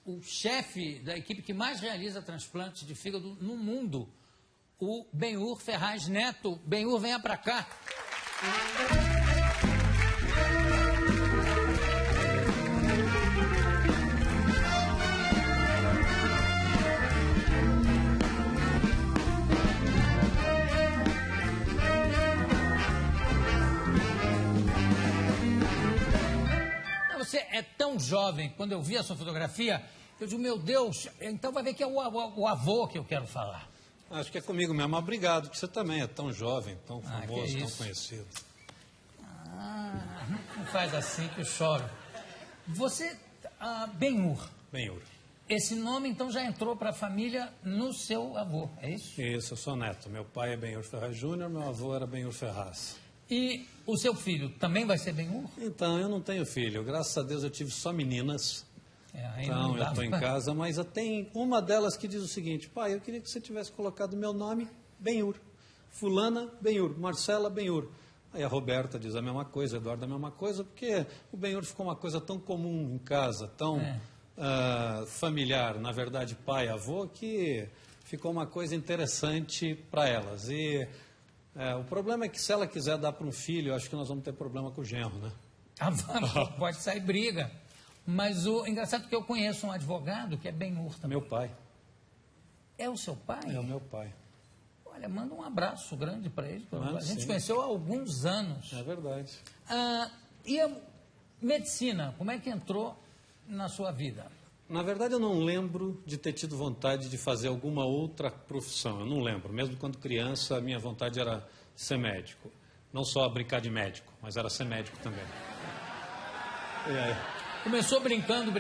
o chefe da equipe que mais realiza transplantes de fígado no mundo, o Benhur Ferraz Neto. Benhur, venha para cá. Você é tão jovem, quando eu vi a sua fotografia, eu digo, meu Deus, então vai ver que é o avô que eu quero falar. Acho que é comigo mesmo. Obrigado, porque você também é tão jovem, tão famoso, tão conhecido. Não faz assim que eu choro. Você, Benhur. Benhur. Esse nome, então, já entrou para a família no seu avô, é isso? Isso, eu sou neto. Meu pai é Benhur Ferraz Júnior, meu avô era Benhur Ferraz. E o seu filho também vai ser Benhur? Então, eu não tenho filho. Graças a Deus eu tive só meninas. Então, eu estou em casa, mas tem uma delas que diz o seguinte: pai, eu queria que você tivesse colocado meu nome, Benhur. Fulana, Benhur. Marcela, Benhur. Aí a Roberta diz a mesma coisa, a Eduardo a mesma coisa, porque o Benhur ficou uma coisa tão comum em casa, tão familiar, na verdade, pai, avô, que ficou uma coisa interessante para elas. E o problema é que se ela quiser dar para um filho, eu acho que nós vamos ter problema com o genro, né? Pode sair briga. Mas o engraçado é que eu conheço um advogado que é Benhur também. Meu pai. É o seu pai? É o meu pai. Olha, manda um abraço grande para ele. A gente sim. Conheceu há alguns anos. É verdade. E a medicina, como é que entrou na sua vida? Na verdade, eu não lembro de ter tido vontade de fazer alguma outra profissão. Eu não lembro. Mesmo quando criança, a minha vontade era ser médico. Não só brincar de médico, mas era ser médico também. E aí? Começou brincando.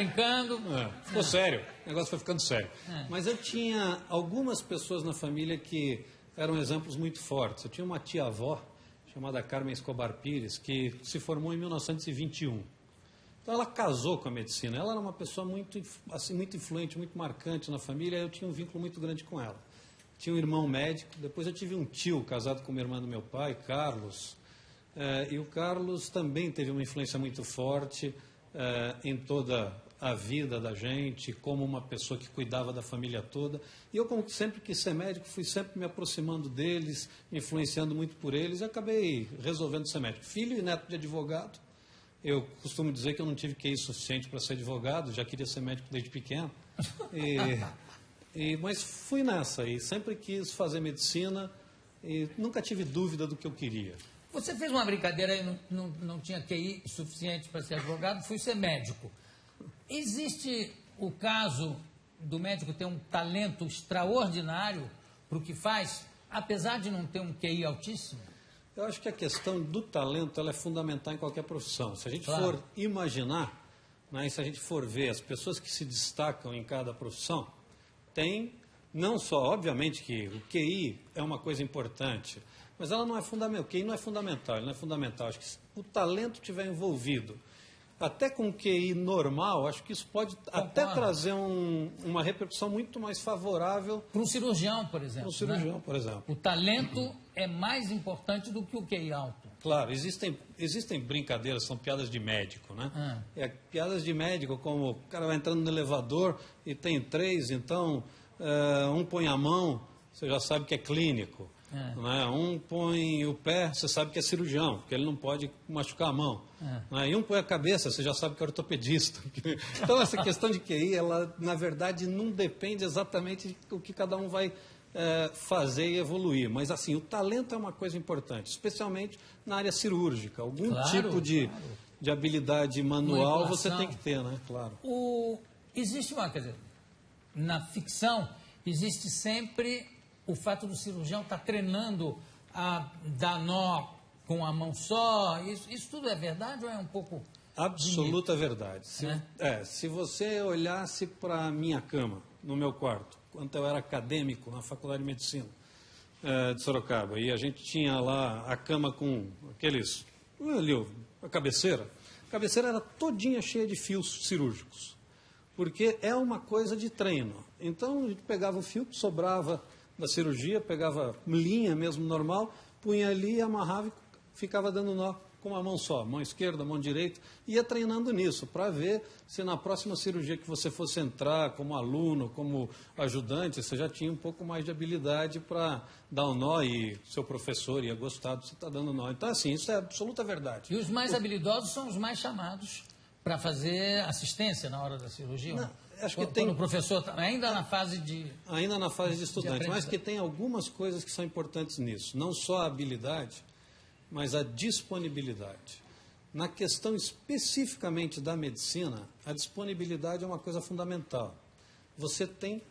Ficou sério. O negócio foi ficando sério. Mas eu tinha algumas pessoas na família que eram exemplos muito fortes. Eu tinha uma tia-avó chamada Carmen Escobar Pires, que se formou em 1921. Então ela casou com a medicina. Ela era uma pessoa muito, assim, muito influente, muito marcante na família. Eu tinha um vínculo muito grande com ela. Tinha um irmão médico. Depois eu tive um tio casado com uma irmã do meu pai, Carlos. E o Carlos também teve uma influência muito forte em toda a vida da gente, como uma pessoa que cuidava da família toda. E eu, como sempre quis ser médico, fui sempre me aproximando deles, me influenciando muito por eles, e acabei resolvendo ser médico. Filho e neto de advogado. Eu costumo dizer que eu não tive QI suficiente para ser advogado, já queria ser médico desde pequeno. Mas fui nessa, e sempre quis fazer medicina, e nunca tive dúvida do que eu queria. Você fez uma brincadeira aí, não tinha QI suficiente para ser advogado, fui ser médico. Existe o caso do médico ter um talento extraordinário para o que faz, apesar de não ter um QI altíssimo? Eu acho que a questão do talento ela é fundamental em qualquer profissão. Se a gente for imaginar, né, e se a gente for ver as pessoas que se destacam em cada profissão, tem não só, obviamente que o QI é uma coisa importante, mas ela não é fundamental. O QI não é fundamental, ele não é fundamental. Acho que se o talento estiver envolvido, até com o QI normal, acho que isso pode até trazer uma repercussão muito mais favorável. Para um cirurgião, por exemplo. Para um cirurgião, por exemplo. O talento é mais importante do que o QI alto. Claro, existem brincadeiras, são piadas de médico, né? Piadas de médico, como o cara vai entrando no elevador e tem 3, então um põe a mão, você já sabe que é clínico. Né? Um põe o pé, você sabe que é cirurgião, porque ele não pode machucar a mão. Né? E um põe a cabeça, você já sabe que é ortopedista. Então, essa questão de QI, ela, na verdade, não depende exatamente do que cada um vai fazer e evoluir. Mas, assim, o talento é uma coisa importante, especialmente na área cirúrgica. Algum tipo de habilidade manual você tem que ter, né? Claro. Existe uma, quer dizer, na ficção, existe sempre o fato do cirurgião estar treinando a dar nó com a mão só. Isso tudo é verdade ou é um pouco... Absoluta verdade. Se você olhasse para a minha cama, no meu quarto, quando eu era acadêmico na Faculdade de Medicina de Sorocaba, e a gente tinha lá a cama com aqueles... ali, a cabeceira. A cabeceira era todinha cheia de fios cirúrgicos, porque é uma coisa de treino. Então, a gente pegava o fio que sobrava da cirurgia, pegava linha mesmo normal, punha ali, amarrava e ficava dando nó com uma mão só, mão esquerda, mão direita, e ia treinando nisso, para ver se na próxima cirurgia que você fosse entrar como aluno, como ajudante, você já tinha um pouco mais de habilidade para dar um nó e seu professor ia gostar de você estar dando nó. Então, assim, isso é absoluta verdade. E os mais habilidosos são os mais chamados para fazer assistência na hora da cirurgia? Não, acho que quando o professor está ainda na fase de... Ainda na fase de estudante, mas que tem algumas coisas que são importantes nisso. Não só a habilidade, mas a disponibilidade. Na questão especificamente da medicina, a disponibilidade é uma coisa fundamental. Você tem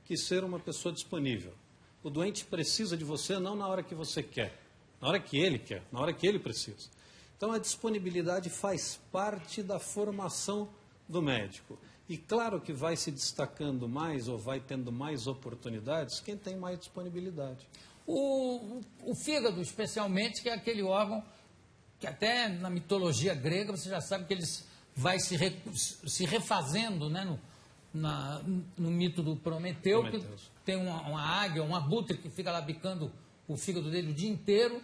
que ser uma pessoa disponível. O doente precisa de você não na hora que você quer, na hora que ele quer, na hora que ele precisa. Então, a disponibilidade faz parte da formação do médico. E claro que vai se destacando mais ou vai tendo mais oportunidades quem tem mais disponibilidade. O fígado, especialmente, que é aquele órgão que até na mitologia grega você já sabe que ele vai se refazendo, né, no mito do Prometeu, que tem uma águia, um abutre que fica lá bicando o fígado dele o dia inteiro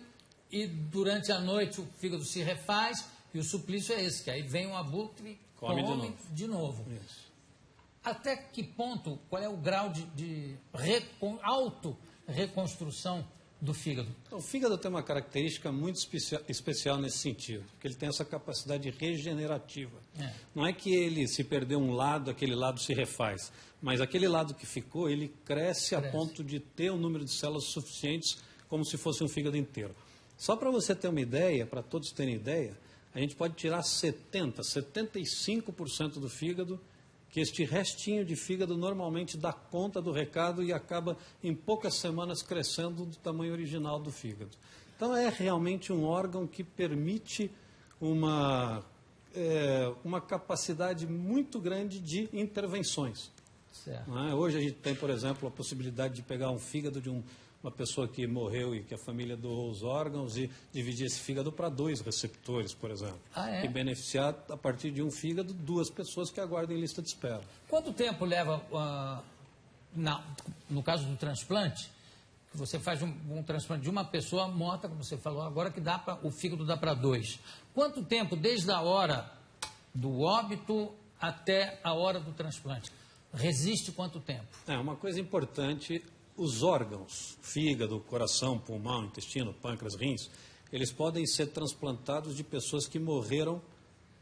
e durante a noite o fígado se refaz e o suplício é esse, que aí vem um abutre e come de novo. Isso. Até que ponto, qual é o grau de auto-reconstrução do fígado? O fígado tem uma característica muito especial nesse sentido, porque ele tem essa capacidade regenerativa. Não é que ele se perder um lado, aquele lado se refaz, mas aquele lado que ficou, ele cresce a ponto de ter um número de células suficientes como se fosse um fígado inteiro. Só para você ter uma ideia, para todos terem ideia, a gente pode tirar 75% do fígado, que este restinho de fígado normalmente dá conta do recado e acaba em poucas semanas crescendo do tamanho original do fígado. Então é realmente um órgão que permite uma capacidade muito grande de intervenções. Certo. Não é? Hoje a gente tem, por exemplo, a possibilidade de pegar um fígado de uma pessoa que morreu e que a família doou os órgãos e dividir esse fígado para 2 receptores, por exemplo. E beneficiar, a partir de um fígado, 2 pessoas que aguardam em lista de espera. Quanto tempo leva, no caso do transplante, que você faz um transplante de uma pessoa morta, como você falou agora, que o fígado dá para 2. Quanto tempo, desde a hora do óbito até a hora do transplante? Resiste quanto tempo? Uma coisa importante... Os órgãos, fígado, coração, pulmão, intestino, pâncreas, rins, eles podem ser transplantados de pessoas que morreram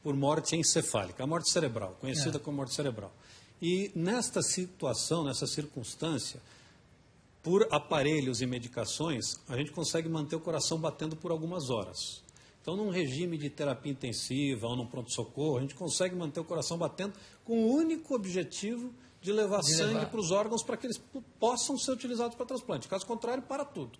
por morte encefálica, a morte cerebral, conhecida como morte cerebral. E nesta situação, nessa circunstância, por aparelhos e medicações, a gente consegue manter o coração batendo por algumas horas. Então, num regime de terapia intensiva ou num pronto-socorro, a gente consegue manter o coração batendo com o único objetivo de levar sangue para os órgãos para que eles possam ser utilizados para transplante. Caso contrário, para tudo.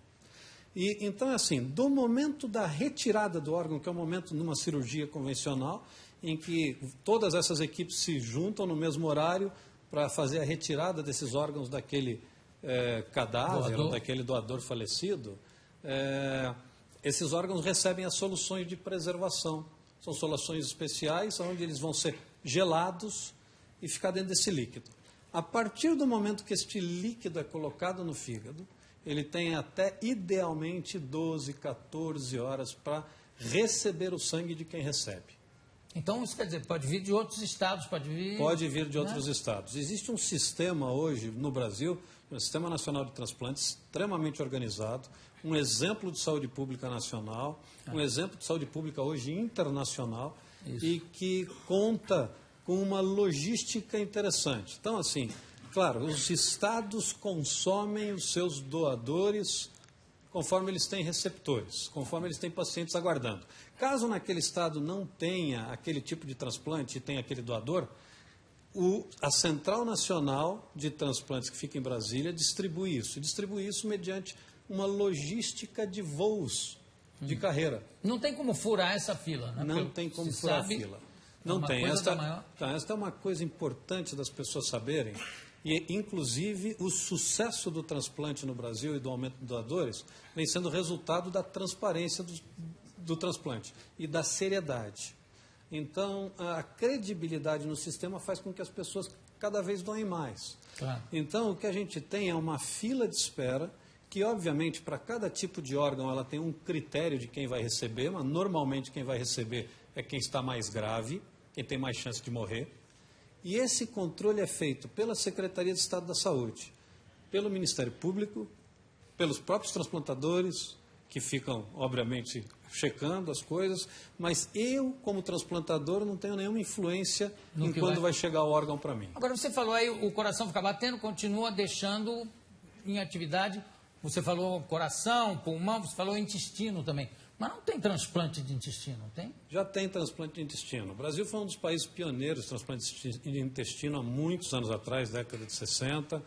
E, então, assim, do momento da retirada do órgão, que é o momento numa cirurgia convencional, em que todas essas equipes se juntam no mesmo horário para fazer a retirada desses órgãos daquele cadáver, ou daquele doador falecido, esses órgãos recebem as soluções de preservação. São soluções especiais, onde eles vão ser gelados e ficar dentro desse líquido. A partir do momento que este líquido é colocado no fígado, ele tem até, idealmente, 12, 14 horas para receber o sangue de quem recebe. Então, isso quer dizer, pode vir de outros estados, pode vir de outros estados. Existe um sistema hoje no Brasil, um Sistema Nacional de Transplantes, extremamente organizado, um exemplo de saúde pública nacional, um exemplo de saúde pública hoje internacional, e que conta com uma logística interessante. Então, assim, claro, os estados consomem os seus doadores conforme eles têm receptores, conforme eles têm pacientes aguardando. Caso naquele estado não tenha aquele tipo de transplante e tenha aquele doador, a Central Nacional de Transplantes, que fica em Brasília, distribui isso mediante uma logística de voos de carreira. Não tem como furar essa fila, né? Não tem como furar a fila. Não tem. Esta é uma coisa importante das pessoas saberem. E, inclusive, o sucesso do transplante no Brasil e do aumento de doadores vem sendo resultado da transparência do transplante e da seriedade. Então, a credibilidade no sistema faz com que as pessoas cada vez doem mais. Claro. Então, o que a gente tem é uma fila de espera que, obviamente, para cada tipo de órgão ela tem um critério de quem vai receber, mas normalmente quem vai receber é quem está mais grave, quem tem mais chance de morrer. E esse controle é feito pela Secretaria de Estado da Saúde, pelo Ministério Público, pelos próprios transplantadores, que ficam, obviamente, checando as coisas, mas eu, como transplantador, não tenho nenhuma influência em quando vai chegar o órgão para mim. Agora, você falou aí, o coração fica batendo, continua deixando em atividade, você falou coração, pulmão, você falou intestino também. Mas não tem transplante de intestino, tem? Já tem transplante de intestino. O Brasil foi um dos países pioneiros de transplante de intestino há muitos anos atrás, década de 60,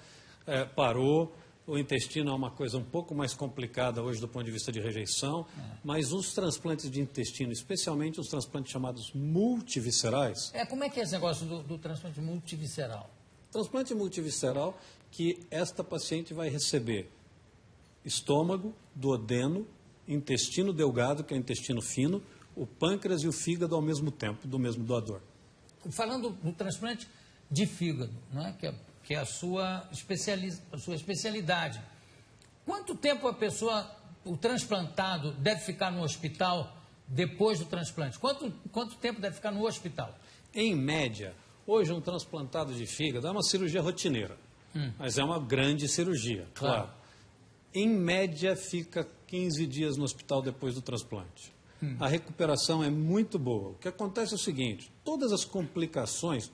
parou. O intestino é uma coisa um pouco mais complicada hoje do ponto de vista de rejeição, mas os transplantes de intestino, especialmente os transplantes chamados multiviscerais... Como é que é esse negócio do transplante multivisceral? Transplante multivisceral que esta paciente vai receber estômago, duodeno, intestino delgado, que é o intestino fino, o pâncreas e o fígado ao mesmo tempo, do mesmo doador. Falando do transplante de fígado, não é? Que é a sua especialidade. Quanto tempo o transplantado deve ficar no hospital depois do transplante? Quanto tempo deve ficar no hospital? Em média, hoje um transplantado de fígado é uma cirurgia rotineira, mas é uma grande cirurgia, claro. Em média, fica 15 dias no hospital depois do transplante. A recuperação é muito boa. O que acontece é o seguinte, todas as complicações,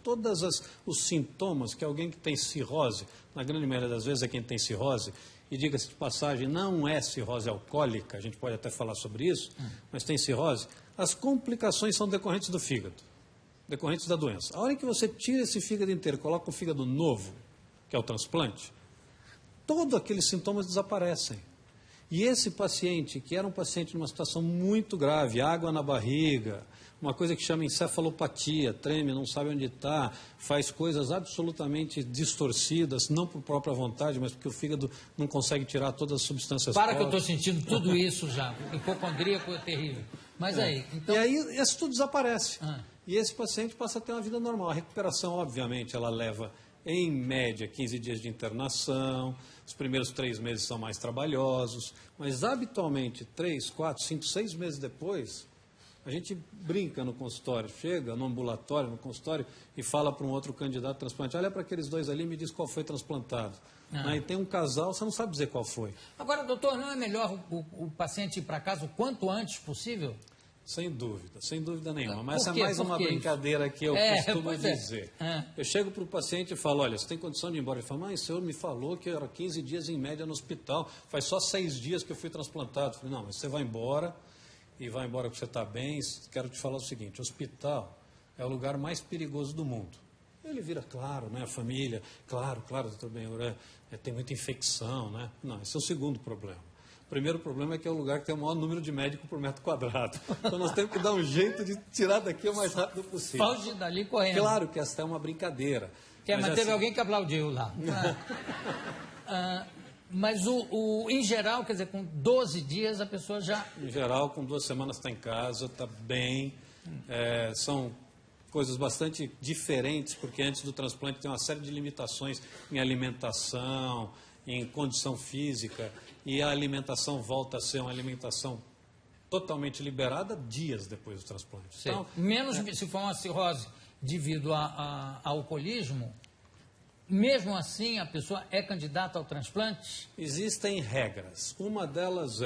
os sintomas que alguém que tem cirrose, na grande maioria das vezes é quem tem cirrose, e diga-se de passagem, não é cirrose alcoólica, a gente pode até falar sobre isso, mas tem cirrose, as complicações são decorrentes do fígado, decorrentes da doença. A hora que você tira esse fígado inteiro, coloca um fígado novo, que é o transplante, todos aqueles sintomas desaparecem. E esse paciente, que era um paciente numa situação muito grave, água na barriga, uma coisa que chama encefalopatia, treme, não sabe onde está, faz coisas absolutamente distorcidas, não por própria vontade, mas porque o fígado não consegue tirar todas as substâncias que eu estou sentindo tudo isso já, hipocondríaco é terrível. Mas aí... Então... E aí, isso tudo desaparece. E esse paciente passa a ter uma vida normal. A recuperação, obviamente, ela leva, em média, 15 dias de internação. Os primeiros 3 meses são mais trabalhosos, mas habitualmente 3, 4, 5, 6 meses depois, a gente brinca no consultório, chega no ambulatório, no consultório e fala para um outro candidato a transplante, olha para aqueles dois ali e me diz qual foi transplantado. Aí tem um casal, você não sabe dizer qual foi. Agora, doutor, não é melhor o paciente ir para casa o quanto antes possível? Sem dúvida nenhuma. Mas essa é mais uma brincadeira que eu costumo dizer. Eu chego para o paciente e falo, olha, você tem condição de ir embora? Ele fala, mas o senhor me falou que era 15 dias em média no hospital, faz só 6 dias que eu fui transplantado. Eu falei, não, mas você vai embora, e vai embora porque você está bem. Quero te falar o seguinte, o hospital é o lugar mais perigoso do mundo. Ele vira, claro, né, a família, claro, doutor Benhur, tem muita infecção, né? Não, esse é o segundo problema. O primeiro problema é que é o lugar que tem o maior número de médicos por metro quadrado. Então nós temos que dar um jeito de tirar daqui o mais rápido possível. Foge dali correndo. Claro que essa é uma brincadeira. Mas teve alguém que aplaudiu lá. Mas em geral, quer dizer, com 12 dias a pessoa já... Em geral, com 2 semanas está em casa, está bem. São coisas bastante diferentes, porque antes do transplante tem uma série de limitações em alimentação, em condição física, e a alimentação volta a ser uma alimentação totalmente liberada dias depois do transplante. Então, menos se for uma cirrose devido a alcoolismo, mesmo assim a pessoa é candidata ao transplante? Existem regras. Uma delas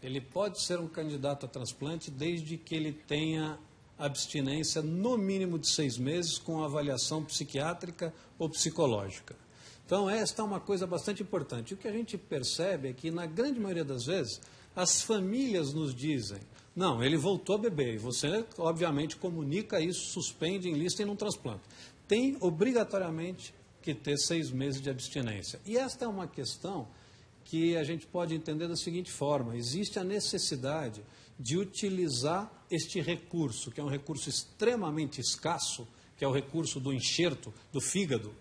ele pode ser um candidato a transplante desde que ele tenha abstinência no mínimo de 6 meses com avaliação psiquiátrica ou psicológica. Então, esta é uma coisa bastante importante. O que a gente percebe é que, na grande maioria das vezes, as famílias nos dizem, não, ele voltou a beber, e você, obviamente, comunica isso, suspende, enlista e não transplanta. Tem, obrigatoriamente, que ter 6 meses de abstinência. E esta é uma questão que a gente pode entender da seguinte forma, existe a necessidade de utilizar este recurso, que é um recurso extremamente escasso, que é o recurso do enxerto do fígado.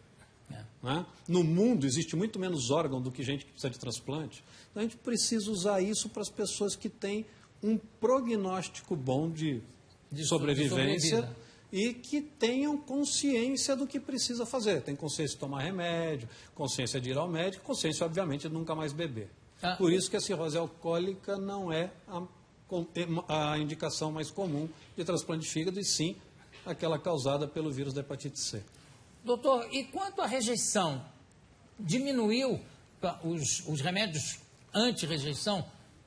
Né? No mundo existe muito menos órgão do que gente que precisa de transplante. Então a gente precisa usar isso para as pessoas que têm um prognóstico bom de sobrevivência e que tenham consciência do que precisa fazer. Tem consciência de tomar remédio, consciência de ir ao médico, consciência, obviamente, de nunca mais beber. Por isso que a cirrose alcoólica não é a indicação mais comum de transplante de fígado, e sim aquela causada pelo vírus da hepatite C. Doutor, e quanto à rejeição? Diminuiu os remédios anti-rejeição?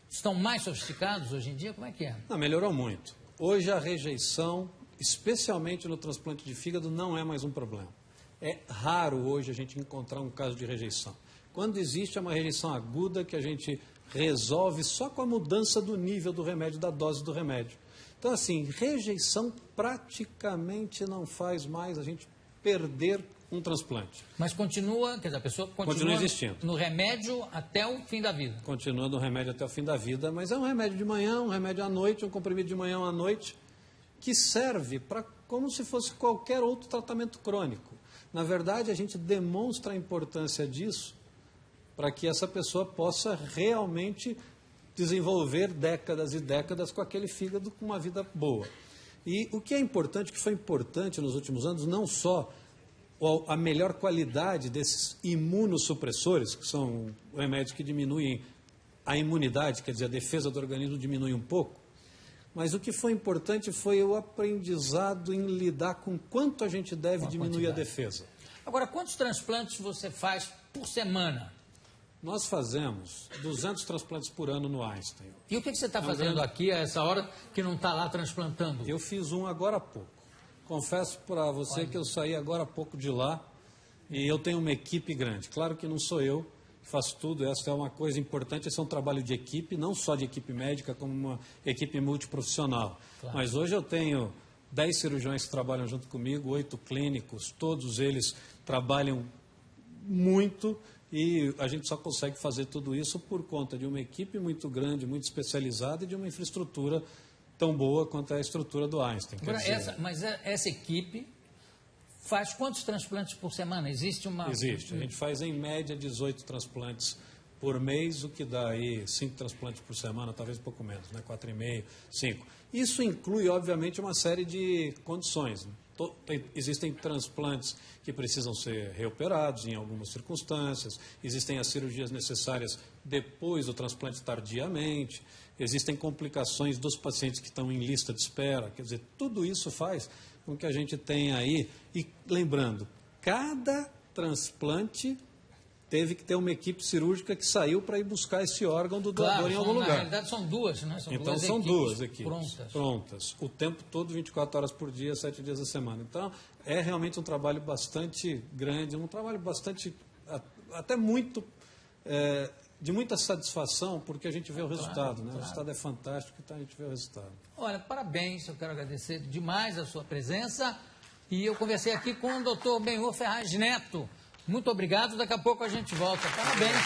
Estão mais sofisticados hoje em dia? Como é que é? Não, melhorou muito. Hoje a rejeição, especialmente no transplante de fígado, não é mais um problema. É raro hoje a gente encontrar um caso de rejeição. Quando existe, é uma rejeição aguda que a gente resolve só com a mudança do nível do remédio, da dose do remédio. Então, assim, rejeição praticamente não faz mais a gente perder um transplante. Mas continua, quer dizer, a pessoa continua existindo no remédio até o fim da vida. Continua no remédio até o fim da vida, mas é um remédio de manhã, um remédio à noite, um comprimido de manhã ou à noite, que serve para como se fosse qualquer outro tratamento crônico. Na verdade, a gente demonstra a importância disso para que essa pessoa possa realmente desenvolver décadas e décadas com aquele fígado com uma vida boa. E o que é importante, que foi importante nos últimos anos, não só a melhor qualidade desses imunossupressores, que são remédios que diminuem a imunidade, quer dizer, a defesa do organismo diminui um pouco, mas o que foi importante foi o aprendizado em lidar com quanto a gente deve diminuir a defesa. Agora, quantos transplantes você faz por semana? Nós fazemos 200 transplantes por ano no Einstein. E o que você está fazendo aqui a essa hora que não está lá transplantando? Eu fiz um agora há pouco. Confesso para você que eu saí agora há pouco de lá e eu tenho uma equipe grande. Claro que não sou eu que faço tudo, essa é uma coisa importante, esse é um trabalho de equipe, não só de equipe médica, como uma equipe multiprofissional. Claro. Mas hoje eu tenho 10 cirurgiões que trabalham junto comigo, 8 clínicos, todos eles trabalham muito e a gente só consegue fazer tudo isso por conta de uma equipe muito grande, muito especializada e de uma infraestrutura tão boa quanto a estrutura do Einstein. Agora, essa equipe faz quantos transplantes por semana? Existe uma... Existe. A gente faz, em média, 18 transplantes por mês, o que dá aí 5 transplantes por semana, talvez um pouco menos, né? 4,5, 5. Isso inclui, obviamente, uma série de condições. Existem transplantes que precisam ser reoperados em algumas circunstâncias, existem as cirurgias necessárias depois do transplante tardiamente, existem complicações dos pacientes que estão em lista de espera, quer dizer, tudo isso faz com que a gente tenha aí, e lembrando, cada transplante teve que ter uma equipe cirúrgica que saiu para ir buscar esse órgão do doador em algum lugar. Na realidade são duas, né? Então são duas equipes prontas, o tempo todo, 24 horas por dia, 7 dias da semana. Então é realmente um trabalho bastante grande, um trabalho bastante, até muito, de muita satisfação, porque a gente vê o resultado, né? Claro. O resultado é fantástico, então a gente vê o resultado. Olha, parabéns, eu quero agradecer demais a sua presença e eu conversei aqui com o Dr. Benhur Ferraz Neto. Muito obrigado, daqui a pouco a gente volta. Parabéns.